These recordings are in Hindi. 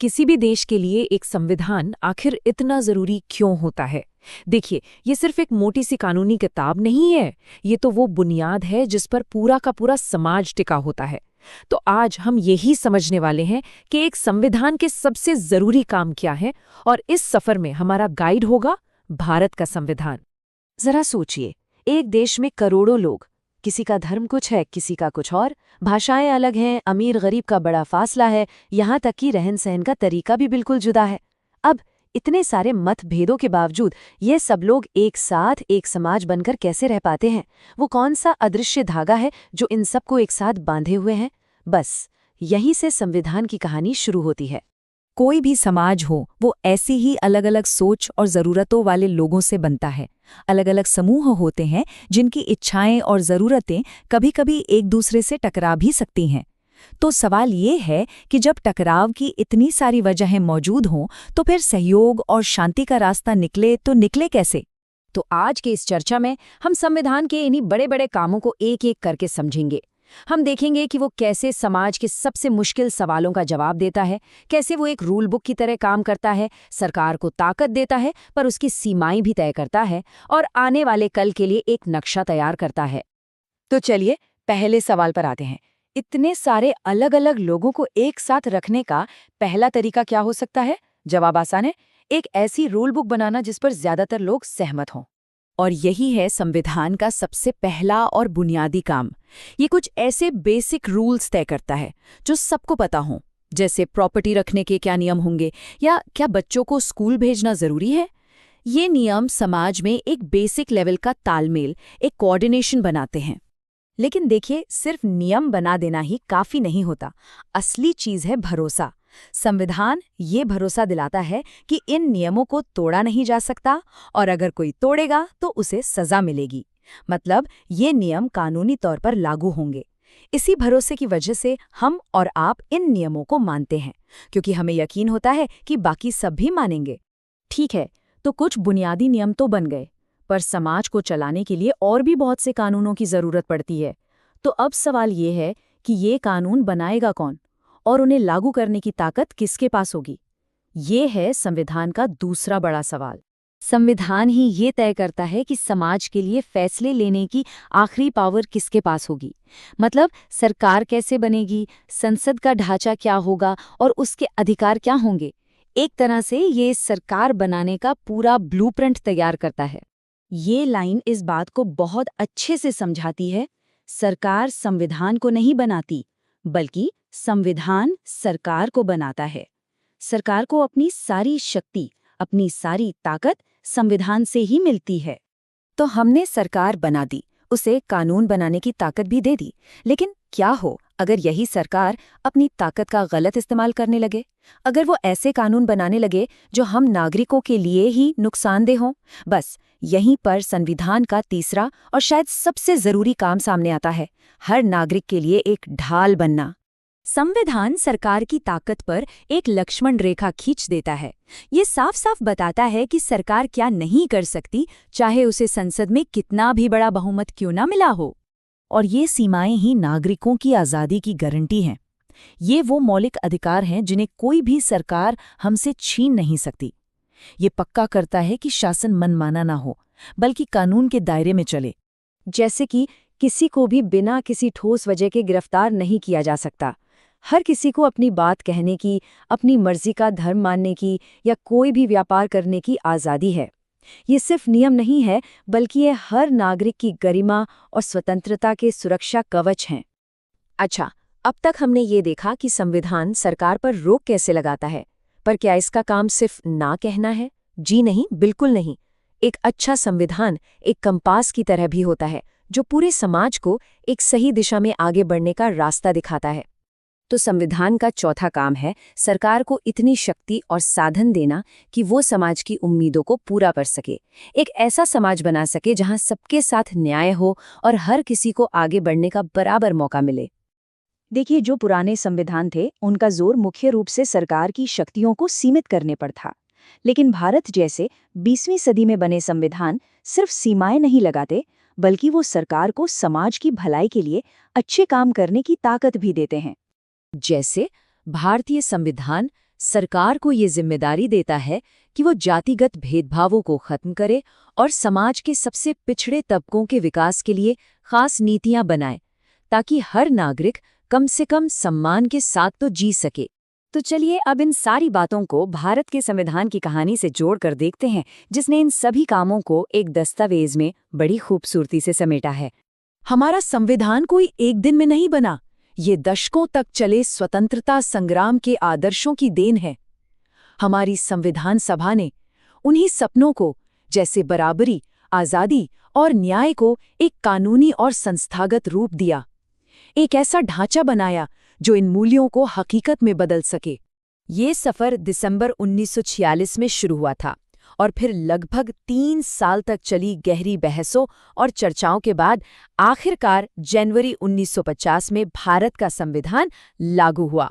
किसी भी देश के लिए एक संविधान आखिर इतना जरूरी क्यों होता है? देखिए, ये सिर्फ एक मोटी सी कानूनी किताब नहीं है। ये तो वो बुनियाद है जिस पर पूरा का पूरा समाज टिका होता है। तो आज हम यही समझने वाले हैं कि एक संविधान के सबसे जरूरी काम क्या है, और इस सफर में हमारा गाइड होगा भारत का संविधान। जरा सोचिए, एक देश में करोड़ों लोग, किसी का धर्म कुछ है, किसी का कुछ और, भाषाएं अलग हैं, अमीर गरीब का बड़ा फासला है, यहाँ तक कि रहन सहन का तरीका भी बिल्कुल जुदा है। अब इतने सारे मतभेदों के बावजूद ये सब लोग एक साथ एक समाज बनकर कैसे रह पाते हैं? वो कौन सा अदृश्य धागा है जो इन सबको एक साथ बांधे हुए हैं? बस यहीं से संविधान की कहानी शुरू होती है। कोई भी समाज हो, वो ऐसी ही अलग अलग सोच और ज़रूरतों वाले लोगों से बनता है। अलग अलग समूह होते हैं जिनकी इच्छाएं और ज़रूरतें कभी-कभी एक दूसरे से टकरा भी सकती हैं। तो सवाल ये है कि जब टकराव की इतनी सारी वजहें मौजूद हों, तो फिर सहयोग और शांति का रास्ता निकले तो निकले कैसे? तो आज के इस चर्चा में हम संविधान के इन्हीं बड़े बड़े कामों को एक एक करके समझेंगे। हम देखेंगे कि वो कैसे समाज के सबसे मुश्किल सवालों का जवाब देता है, कैसे वो एक रूल बुक की तरह काम करता है, सरकार को ताकत देता है पर उसकी सीमाएं भी तय करता है, और आने वाले कल के लिए एक नक्शा तैयार करता है। तो चलिए पहले सवाल पर आते हैं। इतने सारे अलग अलग लोगों को एक साथ रखने का पहला तरीका क्या हो सकता है? जवाब आसान है, एक ऐसी रूल बुक बनाना जिस पर ज्यादातर लोग सहमत हों। और यही है संविधान का सबसे पहला और बुनियादी काम। ये कुछ ऐसे बेसिक रूल्स तय करता है जो सबको पता हों, जैसे प्रॉपर्टी रखने के क्या नियम होंगे, या क्या बच्चों को स्कूल भेजना जरूरी है। ये नियम समाज में एक बेसिक लेवल का तालमेल, एक कोऑर्डिनेशन बनाते हैं। लेकिन देखिए, सिर्फ नियम बना देना ही काफी नहीं होता। असली चीज है भरोसा। संविधान ये भरोसा दिलाता है कि इन नियमों को तोड़ा नहीं जा सकता, और अगर कोई तोड़ेगा तो उसे सजा मिलेगी। मतलब ये नियम कानूनी तौर पर लागू होंगे। इसी भरोसे की वजह से हम और आप इन नियमों को मानते हैं, क्योंकि हमें यकीन होता है कि बाकी सब भी मानेंगे। ठीक है, तो कुछ बुनियादी नियम तो बन गए, पर समाज को चलाने के लिए और भी बहुत से कानूनों की जरूरत पड़ती है। तो अब सवाल ये है कि ये कानून बनाएगा कौन, और उन्हें लागू करने की ताकत किसके पास होगी? ये है संविधान का दूसरा बड़ा सवाल। संविधान ही ये तय करता है कि समाज के लिए फैसले लेने की आखिरी पावर किसके पास होगी। मतलब सरकार कैसे बनेगी, संसद का ढांचा क्या होगा, और उसके अधिकार क्या होंगे। एक तरह से ये सरकार बनाने का पूरा ब्लूप्रिंट तैयार करता है। ये लाइन इस बात को बहुत अच्छे से समझाती है। सरकार संविधान को नहीं बनाती, बल्कि संविधान सरकार को बनाता है। सरकार को अपनी सारी शक्ति, अपनी सारी ताकत संविधान से ही मिलती है। तो हमने सरकार बना दी, उसे कानून बनाने की ताकत भी दे दी। लेकिन क्या हो अगर यही सरकार अपनी ताकत का गलत इस्तेमाल करने लगे? अगर वो ऐसे कानून बनाने लगे जो हम नागरिकों के लिए ही नुकसानदेह हों? बस यहीं पर संविधान का तीसरा और शायद सबसे जरूरी काम सामने आता है, हर नागरिक के लिए एक ढाल बनना। संविधान सरकार की ताकत पर एक लक्ष्मण रेखा खींच देता है। ये साफ साफ बताता है कि सरकार क्या नहीं कर सकती, चाहे उसे संसद में कितना भी बड़ा बहुमत क्यों ना मिला हो। और ये सीमाएं ही नागरिकों की आज़ादी की गारंटी हैं। ये वो मौलिक अधिकार हैं जिन्हें कोई भी सरकार हमसे छीन नहीं सकती। ये पक्का करता है कि शासन मनमाना ना हो, बल्कि कानून के दायरे में चले। जैसे कि किसी को भी बिना किसी ठोस वजह के गिरफ्तार नहीं किया जा सकता। हर किसी को अपनी बात कहने की, अपनी मर्जी का धर्म मानने की या कोई भी व्यापार करने की आज़ादी है। ये सिर्फ नियम नहीं है, बल्कि ये हर नागरिक की गरिमा और स्वतंत्रता के सुरक्षा कवच हैं। अच्छा, अब तक हमने ये देखा कि संविधान सरकार पर रोक कैसे लगाता है, पर क्या इसका काम सिर्फ ना कहना है? जी नहीं, बिल्कुल नहीं। एक अच्छा संविधान एक कंपास की तरह भी होता है, जो पूरे समाज को एक सही दिशा में आगे बढ़ने का रास्ता दिखाता है। तो संविधान का चौथा काम है सरकार को इतनी शक्ति और साधन देना कि वो समाज की उम्मीदों को पूरा कर सके। एक ऐसा समाज बना सके जहां सबके साथ न्याय हो और हर किसी को आगे बढ़ने का बराबर मौका मिले। देखिए, जो पुराने संविधान थे उनका जोर मुख्य रूप से सरकार की शक्तियों को सीमित करने पर था। लेकिन भारत जैसे 20वीं सदी में बने संविधान सिर्फ सीमाएं नहीं लगाते, बल्कि वो सरकार को समाज की भलाई के लिए अच्छे काम करने की ताकत भी देते हैं। जैसे भारतीय संविधान सरकार को ये जिम्मेदारी देता है कि वो जातिगत भेदभावों को खत्म करे और समाज के सबसे पिछड़े तबकों के विकास के लिए खास नीतियां बनाए, ताकि हर नागरिक कम से कम सम्मान के साथ तो जी सके। तो चलिए अब इन सारी बातों को भारत के संविधान की कहानी से जोड़कर देखते हैं, जिसने इन सभी कामों को एक दस्तावेज में बड़ी खूबसूरती से समेटा है। हमारा संविधान कोई एक दिन में नहीं बना, ये दशकों तक चले स्वतंत्रता संग्राम के आदर्शों की देन है। हमारी संविधान सभा ने उन्हीं सपनों को, जैसे बराबरी, आज़ादी और न्याय को एक कानूनी और संस्थागत रूप दिया, एक ऐसा ढांचा बनाया जो इन मूल्यों को हकीकत में बदल सके। ये सफ़र दिसंबर 1946 में शुरू हुआ था और फिर लगभग 3 साल तक चली गहरी बहसों और चर्चाओं के बाद आखिरकार जनवरी 1950 में भारत का संविधान लागू हुआ।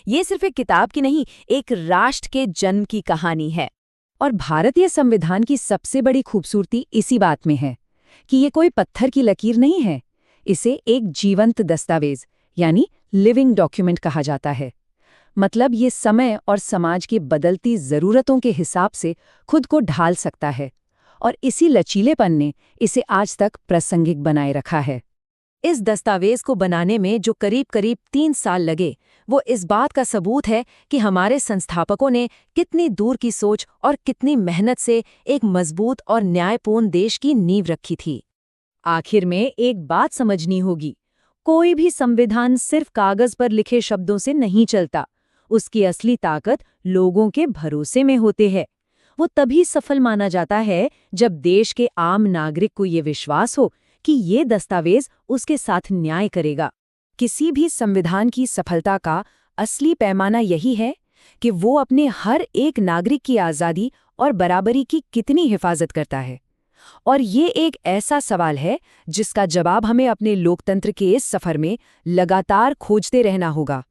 ये सिर्फ एक किताब की नहीं, एक राष्ट्र के जन्म की कहानी है। और भारतीय संविधान की सबसे बड़ी खूबसूरती इसी बात में है कि ये कोई पत्थर की लकीर नहीं है, इसे एक जीवंत दस्तावेज यानी लिविंग डॉक्यूमेंट कहा जाता है। मतलब ये समय और समाज की बदलती ज़रूरतों के हिसाब से खुद को ढाल सकता है, और इसी लचीलेपन ने इसे आज तक प्रासंगिक बनाए रखा है। इस दस्तावेज को बनाने में जो करीब 3 साल लगे, वो इस बात का सबूत है कि हमारे संस्थापकों ने कितनी दूर की सोच और कितनी मेहनत से एक मजबूत और न्यायपूर्ण देश की नींव रखी थी। आखिर में एक बात समझनी होगी, कोई भी संविधान सिर्फ कागज पर लिखे शब्दों से नहीं चलता। उसकी असली ताकत लोगों के भरोसे में होते है। वो तभी सफल माना जाता है जब देश के आम नागरिक को ये विश्वास हो कि ये दस्तावेज उसके साथ न्याय करेगा। किसी भी संविधान की सफलता का असली पैमाना यही है कि वो अपने हर एक नागरिक की आज़ादी और बराबरी की कितनी हिफाजत करता है। और ये एक ऐसा सवाल है जिसका जवाब हमें अपने लोकतंत्र के इस सफर में लगातार खोजते रहना होगा।